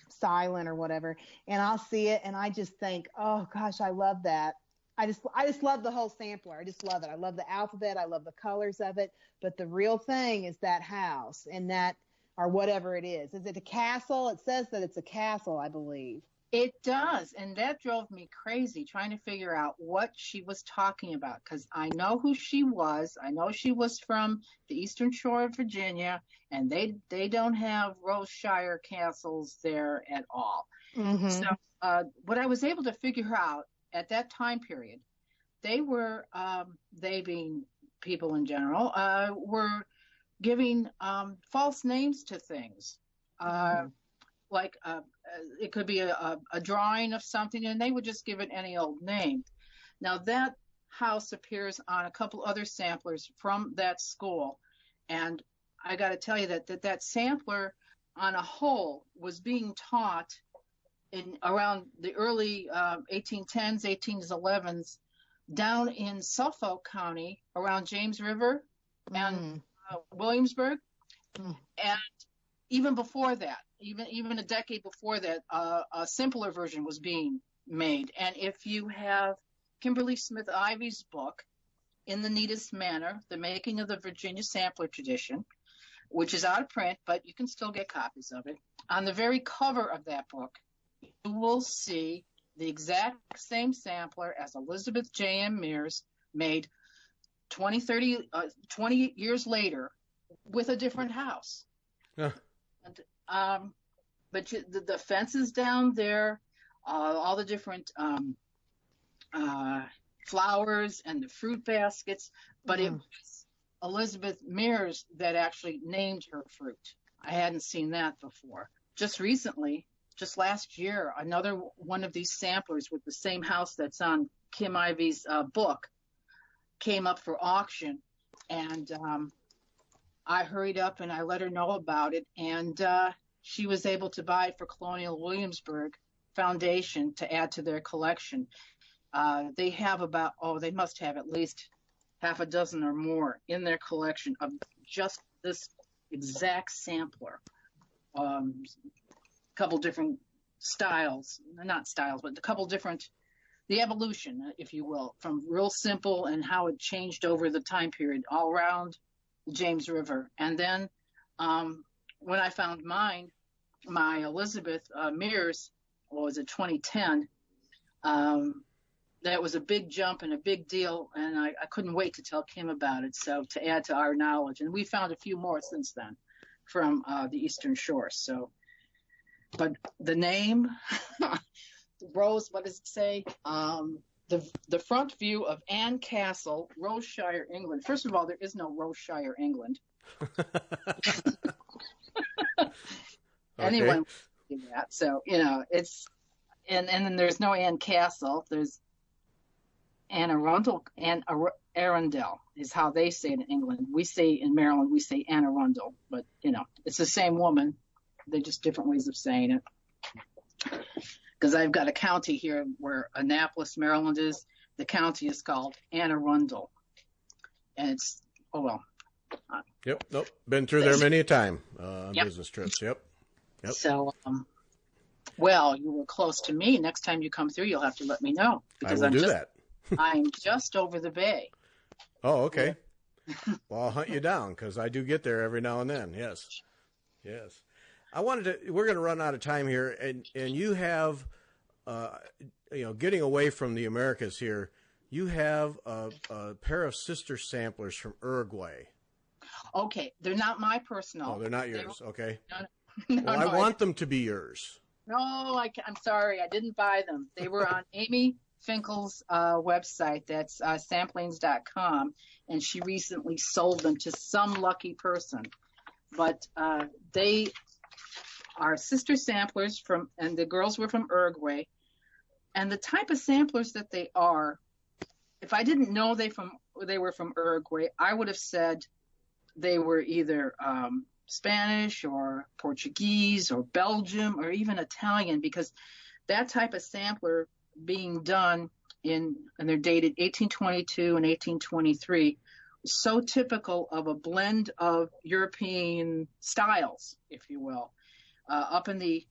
silent or whatever, and I'll see it and I just think, oh gosh, I love that. I just love the whole sampler. I just love it. I love the alphabet. I love the colors of it. But the real thing is that house and that, or whatever it is. Is it a castle? It says that it's a castle, I believe. It does, and that drove me crazy trying to figure out what she was talking about, because I know who she was. I know she was from the Eastern Shore of Virginia, and they don't have Rothschild castles there at all. Mm-hmm. So what I was able to figure out at that time period, they being people in general, were giving false names to things. Like it could be a drawing of something, and they would just give it any old name. Now, that house appears on a couple other samplers from that school, and I got to tell you that sampler on a whole was being taught in around the early 1810s, 1811s, down in Suffolk County, around James River and Williamsburg, and even before that, even a decade before that, a simpler version was being made. And if you have Kimberly Smith Ivy's book, In the Neatest Manner, The Making of the Virginia Sampler Tradition, which is out of print, but you can still get copies of it, on the very cover of that book, you will see the exact same sampler as Elizabeth J.M. Mears made 20 years later with a different house. And, but the fences down there, all the different flowers and the fruit baskets, but it was Elizabeth Mears that actually named her fruit. I hadn't seen that before. Just recently, just last year, another one of these samplers with the same house that's on Kim Ivy's book came up for auction, and I hurried up and I let her know about it, and she was able to buy it for Colonial Williamsburg Foundation to add to their collection. They have they must have at least half a dozen or more in their collection of just this exact sampler. Couple different styles, not styles, but a couple different, the evolution, if you will, from real simple and how it changed over the time period all around the James River. And then when I found my Elizabeth Mears, what was it, 2010, that was a big jump and a big deal, and I couldn't wait to tell Kim about it, so to add to our knowledge. And we found a few more since then from the Eastern Shore. So, but the name, Rose, what does it say? The front view of Anne Castle, Roseshire, England. First of all, there is no Roseshire, England. Anyone would do that. So, it's, and then there's no Anne Castle. There's Anne Arundel, Anne Arundel is how they say it in England. We say in Maryland, we say Anne Arundel, but it's the same woman. They're just different ways of saying it. Because I've got a county here where Annapolis, Maryland is. The county is called Anne Arundel. And it's, Yep, nope. Been through there many a time. Business trips, yep. So, well, you were close to me. Next time you come through, you'll have to let me know. Because I will do that. I'm just over the bay. Oh, okay. Well, I'll hunt you down because I do get there every now and then. Yes. We're going to run out of time here, and you have, getting away from the Americas here, you have a pair of sister samplers from Uruguay. Okay, they're not my personal. Oh, they're not yours. Okay. No, well, I want them to be yours. No, I'm sorry, I didn't buy them. They were on Amy Finkel's website. That's samplings.com, and she recently sold them to some lucky person. But they are sister samplers and the girls were from Uruguay. And the type of samplers that they are, if I didn't know they were from Uruguay, I would have said they were either Spanish or Portuguese or Belgium or even Italian, because that type of sampler being done and they're dated 1822 and 1823, so typical of a blend of European styles, if you will. Up in the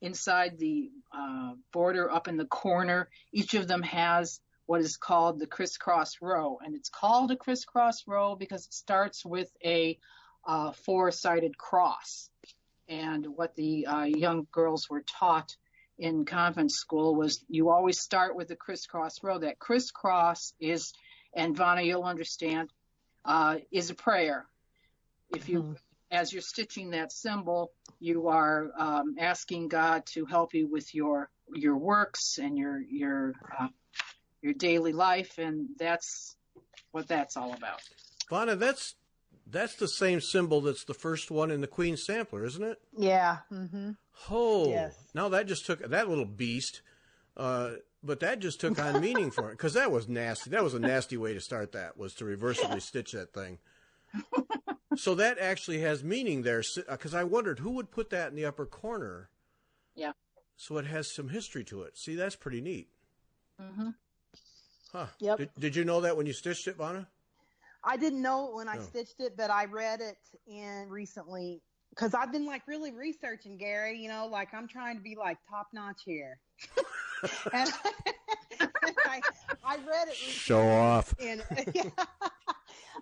inside the border, up in the corner, each of them has what is called the crisscross row, and it's called a crisscross row because it starts with a four-sided cross. And what the young girls were taught in convent school was you always start with the crisscross row. That crisscross is, and Vanna, you'll understand, is a prayer. If you, as you're stitching that symbol, you are asking God to help you with your works and your daily life, and that's what that's all about. Vanna, that's the same symbol that's the first one in the Queen sampler, isn't it? Yeah. Mm-hmm. Oh, yes. Now that just took that little beast, but that just took on meaning for it, because that was nasty. That was a nasty way to start. That was to reversibly stitch that thing. So that actually has meaning there, because I wondered who would put that in the upper corner. Yeah. So it has some history to it. See, that's pretty neat. Mm-hmm. Huh. Yep. Did you know that when you stitched it, Vanna? I didn't know it when I stitched it, but I read it recently because I've been like really researching, Gary, you know, like I'm trying to be like top notch here. And I read it recently. Show off. And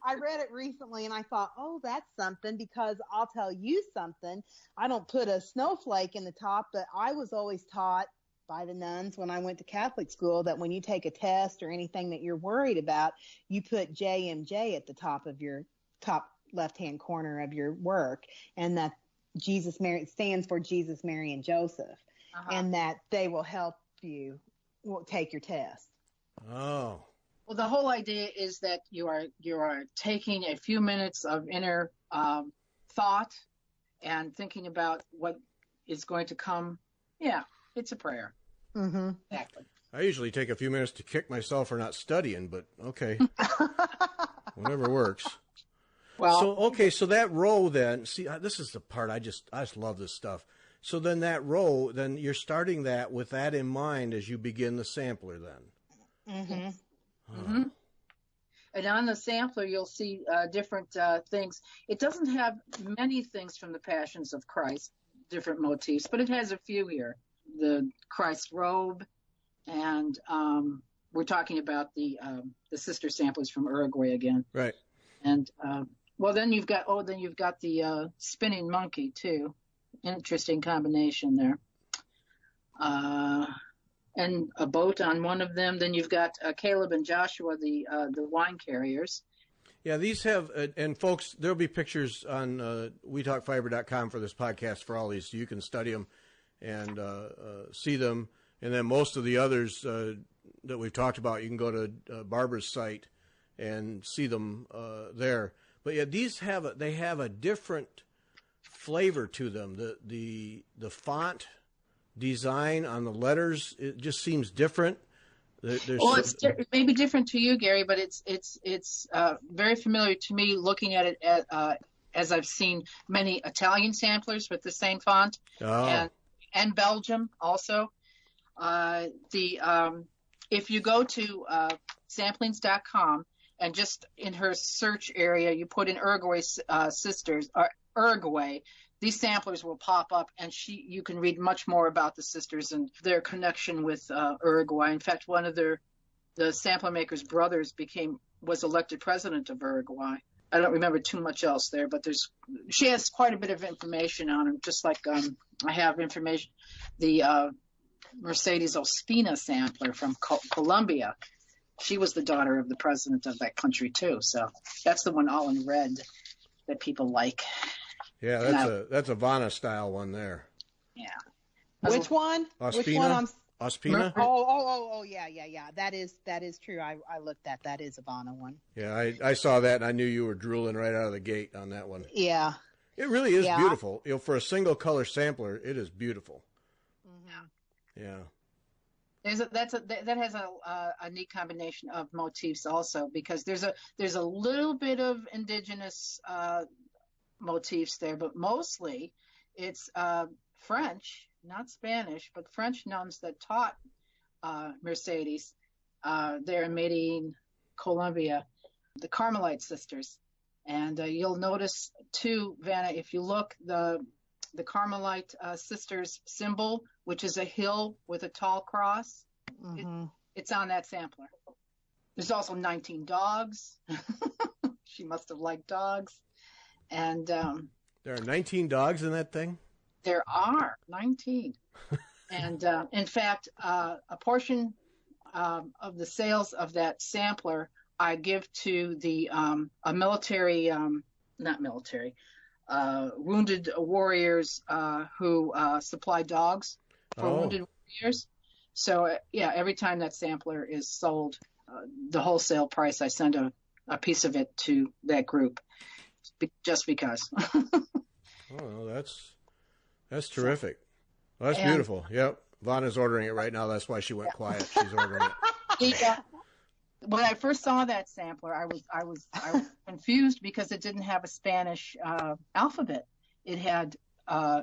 I read it recently and I thought, oh, that's something, because I'll tell you something. I don't put a snowflake in the top, but I was always taught by the nuns when I went to Catholic school that when you take a test or anything that you're worried about, you put JMJ at the top of your top left-hand corner of your work, and that Jesus Mary stands for Jesus, Mary, and Joseph, and that they will help you take your test. Oh. Well, the whole idea is that you are taking a few minutes of inner thought and thinking about what is going to come. Yeah, it's a prayer. Mm-hmm. Exactly. I usually take a few minutes to kick myself for not studying, but okay. Whatever works. Well, so that row then, see, this is the part I just love this stuff. So then that row, then you're starting that with that in mind as you begin the sampler then. Mm-hmm. Mm-hmm. And on the sampler, you'll see different things. It doesn't have many things from the Passions of Christ, different motifs, but it has a few here. The Christ robe, and we're talking about the sister samplers from Uruguay again. Right. And then you've got the spinning monkey too. Interesting combination there. And a boat on one of them. Then you've got Caleb and Joshua, the wine carriers. Yeah, these have, and folks, there'll be pictures on WeTalkFiber.com for this podcast for all these, so you can study them and see them. And then most of the others that we've talked about, you can go to Barbara's site and see them there. But yeah, these have a different flavor to them. The font design on the letters, it just seems different. It may be different to you, Gary, but it's very familiar to me looking at it as I've seen many Italian samplers with the same font, and Belgium also. If you go to samplings.com and just in her search area you put in Uruguay sisters or Uruguay, these samplers will pop up, and you can read much more about the sisters and their connection with Uruguay. In fact, one of the sampler maker's brothers was elected president of Uruguay. I don't remember too much else there, but she has quite a bit of information on him, just like I have information. The Mercedes Ospina sampler from Colombia, she was the daughter of the president of that country too. So that's the one all in red that people like. Yeah, that's a Vanna style one there. Yeah. Which one? Ospina? Which one? Ospina? Oh, yeah. That is true. I looked at that. Is a Vanna one. Yeah, I saw that and I knew you were drooling right out of the gate on that one. Yeah. It really is beautiful. For a single color sampler, it is beautiful. Mm-hmm. Yeah. That has a neat combination of motifs also, because there's a little bit of indigenous motifs there, but mostly it's French, not Spanish, but French nuns that taught Mercedes there in Medellin, Colombia, the Carmelite sisters. And you'll notice too, Vanna, if you look, the Carmelite sisters symbol, which is a hill with a tall cross, it's on that sampler. There's also 19 dogs. She must have liked dogs. And there are 19 dogs in that thing? There are 19. And in fact, a portion of the sales of that sampler I give to the a military, not military, wounded warriors who supply dogs for wounded warriors. So every time that sampler is sold, the wholesale price, I send a piece of it to that group, just because. Oh, that's terrific. Well, that's beautiful. Yep, Vanna's ordering it right now. That's why she went quiet. She's ordering it. When I first saw that sampler, I was confused because it didn't have a Spanish alphabet. It had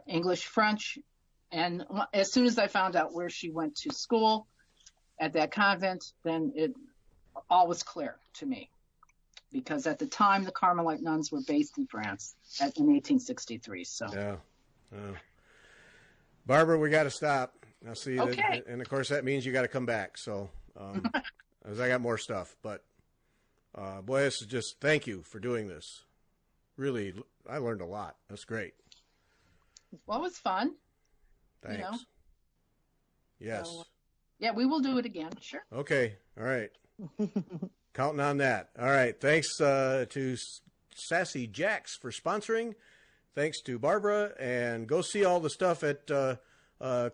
English, French, And as soon as I found out where she went to school at that convent, then it all was clear to me. Because at the time, the Carmelite nuns were based in France in 1863. So yeah. Barbara, we got to stop. Now, see, okay. And of course that means you got to come back. So, as I got more stuff, but boy, this is just thank you for doing this. Really, I learned a lot. That's great. Well, it was fun. Thanks. You know? Yes. So, yeah, we will do it again. Sure. Okay. All right. Counting on that. All right. Thanks to Sassy Jacks for sponsoring. Thanks to Barbara. And go see all the stuff at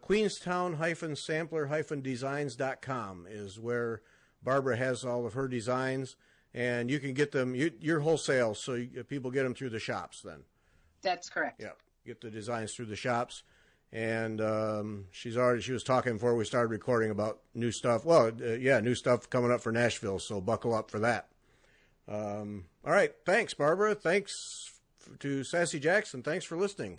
Queenstown-sampler-designs.com is where Barbara has all of her designs. And you can get them, you're wholesale, so people get them through the shops then. That's correct. Yeah. Get the designs through the shops. And she was talking before we started recording about new stuff. Well, new stuff coming up for Nashville, so buckle up for that. All right, thanks, Barbara. Thanks to Sassy Jackson. Thanks for listening.